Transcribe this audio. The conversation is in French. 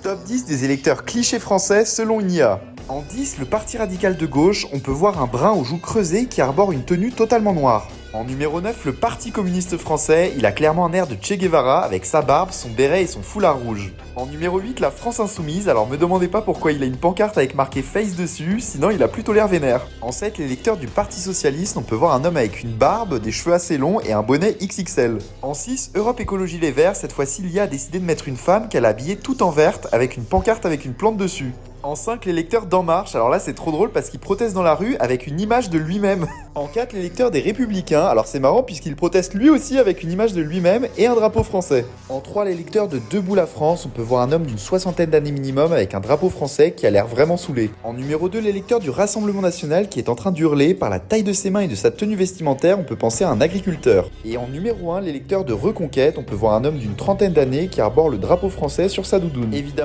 Top 10 des électeurs clichés français selon une IA. En 10, le parti radical de gauche, on peut voir un brun aux joues creusées qui arbore une tenue totalement noire. En numéro 9, le Parti communiste français, il a clairement un air de Che Guevara avec sa barbe, son béret et son foulard rouge. En numéro 8, la France insoumise, alors me demandez pas pourquoi il a une pancarte avec marqué Face dessus, sinon il a plutôt l'air vénère. En 7, l'électeur du Parti socialiste, on peut voir un homme avec une barbe, des cheveux assez longs et un bonnet XXL. En 6, Europe Écologie Les Verts, cette fois-ci l'IA a décidé de mettre une femme qu'elle a habillée tout en verte avec une pancarte avec une plante dessus. En 5, l'électeur d'En Marche, alors là c'est trop drôle parce qu'il proteste dans la rue avec une image de lui-même. En 4, l'électeur des Républicains, alors c'est marrant puisqu'il proteste lui aussi avec une image de lui-même et un drapeau français. En 3, l'électeur de Debout la France, on peut voir un homme d'une soixantaine d'années minimum avec un drapeau français qui a l'air vraiment saoulé. En numéro 2, l'électeur du Rassemblement National qui est en train d'hurler, par la taille de ses mains et de sa tenue vestimentaire, on peut penser à un agriculteur. Et en numéro 1, l'électeur de Reconquête, on peut voir un homme d'une trentaine d'années qui arbore le drapeau français sur sa doudoune. Évidemment,